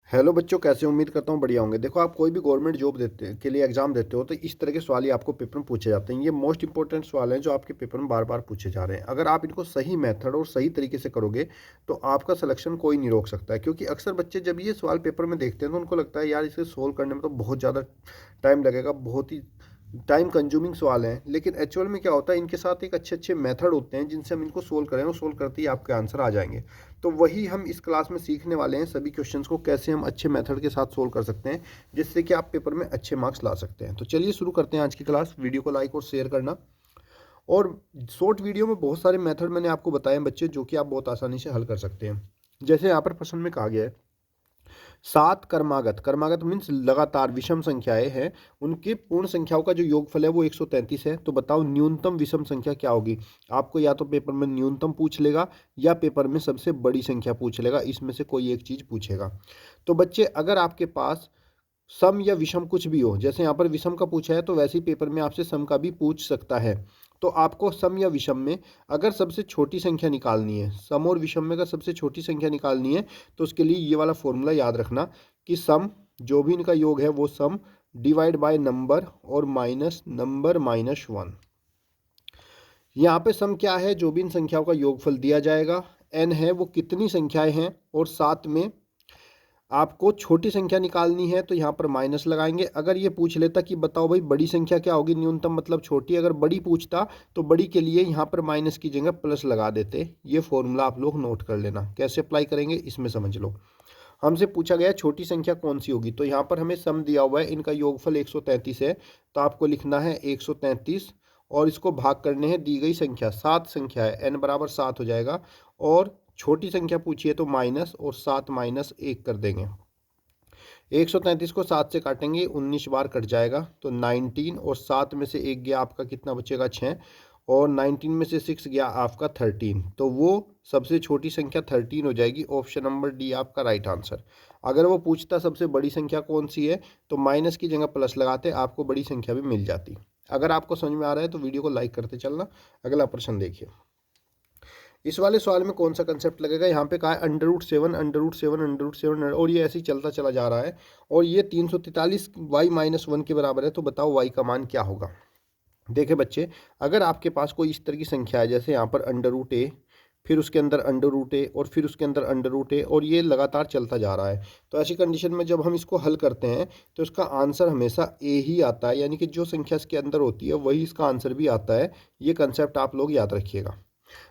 Hello बच्चों, कैसे हो? उम्मीद करता हूँ बढ़िया होंगे। देखो, आप कोई भी गवर्नमेंट जॉब देते के लिए एग्जाम देते हो तो इस तरह के सवाल ही आपको पेपर में पूछे जाते हैं। ये मोस्ट इंपॉर्टेंट सवाल हैं जो आपके पेपर में बार बार पूछे जा रहे हैं। अगर आप इनको सही मेथड और सही तरीके से करोगे तो आपका सिलेक्शन कोई नहीं रोक सकता है। क्योंकि अक्सर बच्चे जब ये सवाल पेपर में देखते हैं तो उनको लगता है यार इसे सोल्व करने में तो बहुत ज़्यादा टाइम लगेगा, बहुत ही टाइम कंज्यूमिंग सवाल हैं। लेकिन एक्चुअल में क्या होता है, इनके साथ एक अच्छे अच्छे मेथड होते हैं जिनसे हम इनको सोल्व करें और सोल्व करते ही आपके आंसर आ जाएंगे। तो वही हम इस क्लास में सीखने वाले हैं, सभी क्वेश्चंस को कैसे हम अच्छे मेथड के साथ सोल्व कर सकते हैं जिससे कि आप पेपर में अच्छे मार्क्स ला सकते हैं। तो चलिए शुरू करते हैं आज की क्लास। वीडियो को लाइक और शेयर करना। और शॉर्ट वीडियो में बहुत सारे मेथड मैंने आपको बताए हैं बच्चे, जो कि आप बहुत आसानी से हल कर सकते हैं। जैसे यहाँ पर प्रश्न में कहा गया है, सात कर्मागत, कर्मागत मीन्स लगातार विषम संख्याएं हैं, उनके पूर्ण संख्याओं का जो योगफल है वो 133 है। तो बताओ न्यूनतम विषम संख्या क्या होगी। आपको या तो पेपर में न्यूनतम पूछ लेगा या पेपर में सबसे बड़ी संख्या पूछ लेगा, इसमें से कोई एक चीज पूछेगा। तो बच्चे, अगर आपके पास सम या विषम कुछ भी हो, जैसे यहाँ पर विषम का पूछा है तो वैसे ही पेपर में आपसे सम का भी पूछ सकता है। तो आपको सम या विषम में अगर सबसे छोटी संख्या निकालनी है, सम और विषम में अगर सबसे छोटी संख्या निकालनी है तो उसके लिए ये वाला फॉर्मूला याद रखना कि सम, जो भी इनका योग है वो सम डिवाइड बाय नंबर और माइनस नंबर माइनस वन। यहाँ पे सम क्या है, जो भी इन संख्याओं का योगफल दिया जाएगा। एन है वो कितनी संख्याएं हैं, और साथ में आपको छोटी संख्या निकालनी है तो यहाँ पर माइनस लगाएंगे। अगर ये पूछ लेता कि बताओ भाई बड़ी संख्या क्या होगी, न्यूनतम मतलब छोटी, अगर बड़ी पूछता तो बड़ी के लिए यहाँ पर माइनस की जगह प्लस लगा देते। ये फॉर्मूला आप लोग नोट कर लेना। कैसे अप्लाई करेंगे इसमें समझ लो। हमसे पूछा गया छोटी संख्या कौन सी होगी, तो यहाँ पर हमें सम दिया हुआ है, इनका योगफल 133 है। तो आपको लिखना है 133 और इसको भाग करने हैं दी गई संख्या, सात संख्या है, एन बराबर 7 हो जाएगा। और छोटी संख्या पूछिए तो माइनस, और 7 माइनस 1 कर देंगे। 133 को 7 से काटेंगे, 19 बार कट जाएगा तो 19, और 7 में से 1 गया आपका, कितना बचेगा 6, और 19 में से 6 गया आपका 13। तो वो सबसे छोटी संख्या 13 हो जाएगी। ऑप्शन नंबर डी आपका राइट आंसर। अगर वो पूछता सबसे बड़ी संख्या कौन सी है तो माइनस की जगह प्लस लगाते, आपको बड़ी संख्या भी मिल जाती। अगर आपको समझ में आ रहा है तो वीडियो को लाइक करते चलना। अगला प्रश्न देखिए। इस वाले सवाल में कौन सा कंसेप्ट लगेगा, यहाँ पे कहा है अंडर रूट 7, अंडर रूट 7, और ये ऐसे ही चलता चला जा रहा है। और ये 343 y-1 के बराबर है। तो बताओ y का मान क्या होगा। देखे बच्चे, अगर आपके पास कोई इस तरह की संख्या है, जैसे यहाँ पर अंडर रूट 1, फिर उसके अंदर अंडर रूट 1 और फिर उसके अंदर अंडर रूट 1, और ये लगातार चलता जा रहा है, तो ऐसी कंडीशन में जब हम इसको हल करते हैं तो इसका आंसर हमेशा ए ही आता है। यानी कि जो संख्या इसके अंदर होती है वही इसका आंसर भी आता है। ये कंसेप्ट आप लोग याद रखिएगा।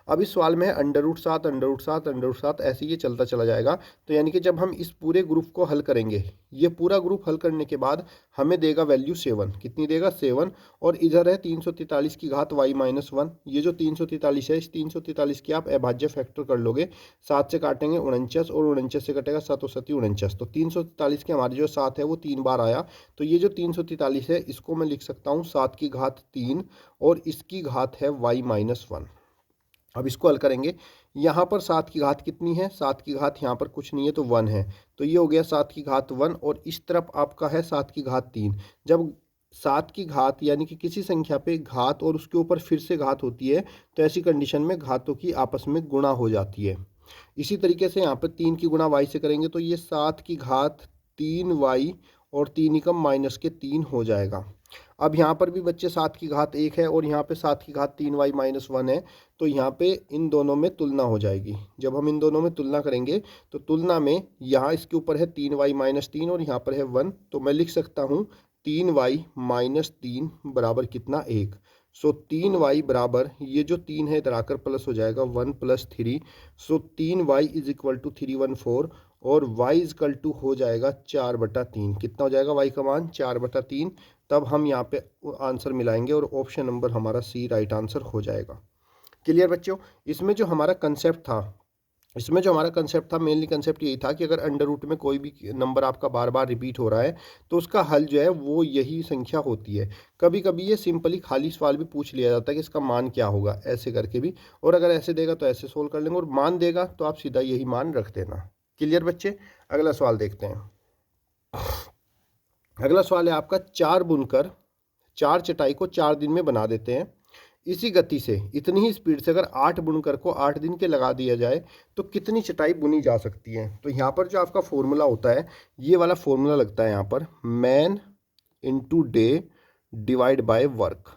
अब इस सवाल में है अंडर रूट 7, अंडर रूट 7 ऐसे ये चलता चला जाएगा। तो यानी कि जब हम इस पूरे ग्रुप को हल करेंगे, ये पूरा ग्रुप हल करने के बाद हमें देगा वैल्यू 7। कितनी देगा? 7। और इधर है 343 की घात y-1। ये जो 343 है, इस 343 की आप अभाज्य फैक्टर कर लोगे। 7 से काटेंगे 49, और 49 से कटेगा 7 और 7 49। तो 343 के हमारे जो 7 है वो 3 बार आया। तो ये जो 343 है इसको मैं लिख सकता हूँ 7 की घात 3, और इसकी घात है y-1। अब इसको हल करेंगे। यहाँ पर 7 की घात कितनी है? 7 की घात यहाँ पर कुछ नहीं है तो 1 है। तो ये हो गया 7 की घात 1, और इस तरफ आपका है 7 की घात 3। जब 7 की घात यानी कि किसी संख्या पे घात और उसके ऊपर फिर से घात होती है तो ऐसी कंडीशन में घातों की आपस में गुणा हो जाती है। इसी तरीके से यहाँ पर 3 की गुणा y से करेंगे तो ये 7 की घात 3y, और 3 एकम माइनस के 3 हो जाएगा। अब यहाँ पर भी बच्चे 7 की घात 1 है और यहाँ पे 7 की घात 3y-1 है। तो यहाँ पे इन दोनों में तुलना हो जाएगी। जब हम इन दोनों में तुलना करेंगे तो तुलना में यहाँ इसके ऊपर है 3y-3 और यहाँ पर है 1। तो मैं लिख सकता हूँ 3y-3 बराबर कितना? 1। सो 3y बराबर, ये जो 3 है इधर आकर प्लस हो जाएगा 1 + 3। सो 3y = 314, और y = हो जाएगा 4/3। कितना हो जाएगा y का मान? 4/3। तब हम यहाँ पे आंसर मिलाएंगे और ऑप्शन नंबर हमारा सी राइट आंसर हो जाएगा। क्लियर बच्चों? इसमें जो हमारा कंसेप्ट था मेनली कंसेप्ट यही था कि अगर अंडर रूट में कोई भी नंबर आपका बार बार रिपीट हो रहा है तो उसका हल जो है वो यही संख्या होती है। कभी कभी ये सिंपली खाली सवाल भी पूछ लिया जाता है कि इसका मान क्या होगा, ऐसे करके भी। और अगर ऐसे देगा तो ऐसे सोल्व कर लेंगे, और मान देगा तो आप सीधा यही मान रख देना। क्लियर बच्चे? अगला सवाल देखते हैं। अगला सवाल है आपका, 4 बुनकर 4 चटाई को 4 दिन में बना देते हैं। इसी गति से, इतनी ही स्पीड से अगर 8 बुनकर को 8 दिन के लगा दिया जाए तो कितनी चटाई बुनी जा सकती है। तो यहाँ पर जो आपका फॉर्मूला होता है, ये वाला फॉर्मूला लगता है यहाँ पर, man into day divide by work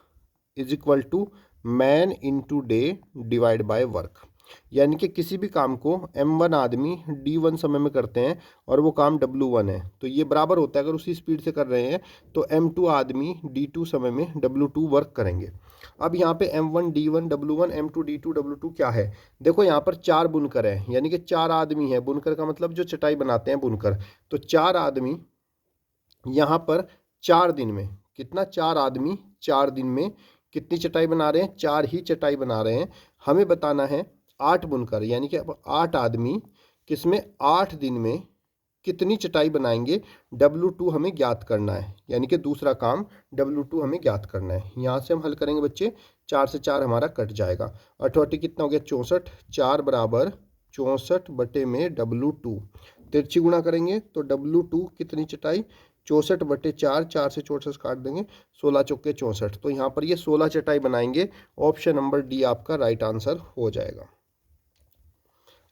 is equal to man into day divide by work. यानी कि किसी भी काम को m1 आदमी d1 समय में करते हैं और वो काम w1 है, तो ये बराबर होता है, अगर उसी स्पीड से कर रहे हैं तो m2 आदमी d2 समय में w2 वर्क करेंगे। अब यहाँ पे m1 d1 w1 m2 d2 w2 क्या है, देखो यहाँ पर 4 बुनकर है, यानी कि 4 आदमी है। बुनकर का मतलब जो चटाई बनाते हैं बुनकर, तो 4 आदमी यहाँ पर 4 दिन में, कितना, 4 आदमी 4 दिन में कितनी चटाई बना रहे हैं, 4 ही चटाई बना रहे हैं। हमें बताना है 8 बुनकर, यानी कि अब 8 आदमी किसमें 8 दिन में कितनी चटाई बनाएंगे, W2 हमें ज्ञात करना है, यानी कि दूसरा काम W2 हमें ज्ञात करना है। यहाँ से हम हल करेंगे बच्चे, 4 से 4 हमारा कट जाएगा, 88 कितना हो गया 64, 4 बराबर 64 बटे में W2, तिरछी गुणा करेंगे तो W2 कितनी चटाई, 64 बटे 4, 4 से 64 काट देंगे, 16 चौके 64, तो यहाँ पर ये 16 चटाई बनाएंगे। ऑप्शन नंबर डी आपका राइट आंसर हो जाएगा।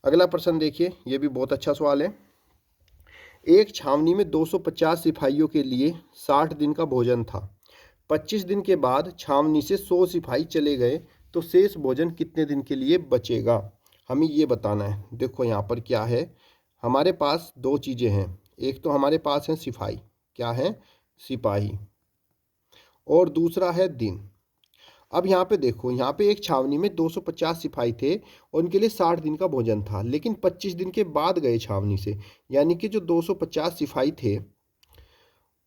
अगला प्रश्न देखिए, ये भी बहुत अच्छा सवाल है। एक छावनी में 250 सिपाहियों के लिए 60 दिन का भोजन था। 25 दिन के बाद छावनी से 100 सिपाही चले गए तो शेष भोजन कितने दिन के लिए बचेगा, हमें ये बताना है। देखो यहाँ पर क्या है, हमारे पास दो चीज़ें हैं, एक तो हमारे पास है सिपाही, क्या है, सिपाही, और दूसरा है दिन। अब यहाँ पे देखो, यहाँ पे एक छावनी में 250 सिपाही थे और उनके लिए 60 दिन का भोजन था, लेकिन 25 दिन के बाद गए छावनी से, यानी कि जो 250 सिपाही थे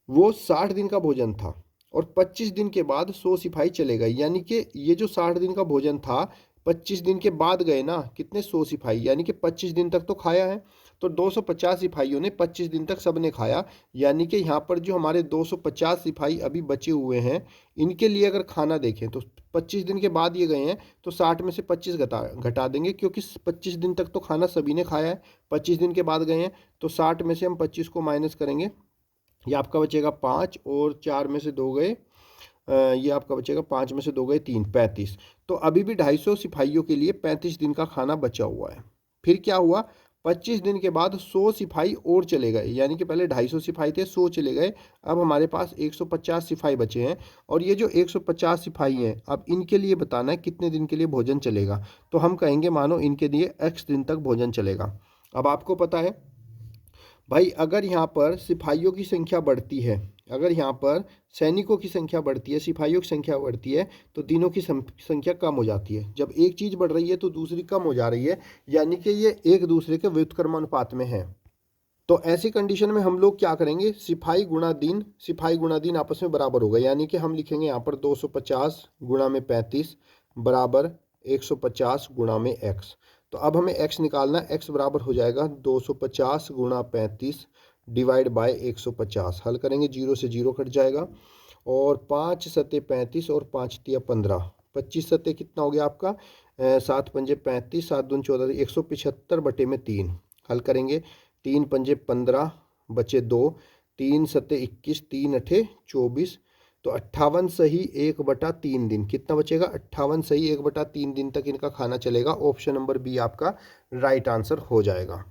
वो 60 दिन का भोजन था और 25 दिन के बाद 100 सिपाही चले गए, यानी कि ये जो 60 दिन का भोजन था 25 दिन के बाद गए ना, कितने, 100 सिपाही, यानी कि 25 दिन तक तो खाया है। तो 250 सिपाहियों ने 25 दिन तक सबने खाया, यानी कि यहाँ पर जो हमारे 250 सिपाही अभी बचे हुए हैं, इनके लिए अगर खाना देखें तो 25 दिन के बाद ये गए हैं तो 60 में से 25 घटा देंगे, क्योंकि 25 दिन तक तो खाना सभी ने खाया है, 25 दिन के बाद गए हैं तो 60 में से हम 25 को माइनस करेंगे, ये आपका बचेगा 5, और 4 में से 2 गए, ये आपका बचेगा 5 में से 2 गए 3, 35। तो अभी भी 250 सिपाहियों के लिए 35 दिन का खाना बचा हुआ है। फिर क्या हुआ, 25 दिन के बाद 100 सिपाही और चले गए, यानी कि पहले 250 सिपाही थे, 100 चले गए, अब हमारे पास 150 सिपाही बचे हैं। और ये जो 150 सिपाही हैं, अब इनके लिए बताना है कितने दिन के लिए भोजन चलेगा। तो हम कहेंगे मानो इनके लिए x दिन तक भोजन चलेगा। अब आपको पता है भाई, अगर यहाँ पर सिपाहियों की संख्या बढ़ती है, अगर यहाँ पर सैनिकों की संख्या बढ़ती है, सिपाहियों की संख्या बढ़ती है, तो दिनों की संख्या कम हो जाती है। जब एक चीज़ बढ़ रही है तो दूसरी कम हो जा रही है, यानी कि ये एक दूसरे के व्युत्क्रमानुपात में है। तो ऐसी कंडीशन में हम लोग क्या करेंगे, सिपाही गुणा दिन आपस में बराबर होगा, यानी कि हम लिखेंगे यहाँ पर 250 गुणा में 35 बराबर 150 गुणा में x। तो अब हमें x निकालना है, x बराबर हो जाएगा 250 गुणा 35 डिवाइड बाय 150। हल करेंगे, 0 से 0 कट जाएगा, और 5 सत्ते 35 और 5 तिया 15, 25 सत्ते कितना हो गया आपका, 7 पंजे 35, 7 दून 14, 175 बटे में 3। हल करेंगे, 3 पंजे 15 बचे 2, 3 सत्ते 21, 3 अठे 24, तो 58 सही 1/3 दिन, कितना बचेगा, 58 सही 1/3 दिन तक इनका खाना चलेगा। ऑप्शन नंबर बी आपका राइट आंसर हो जाएगा।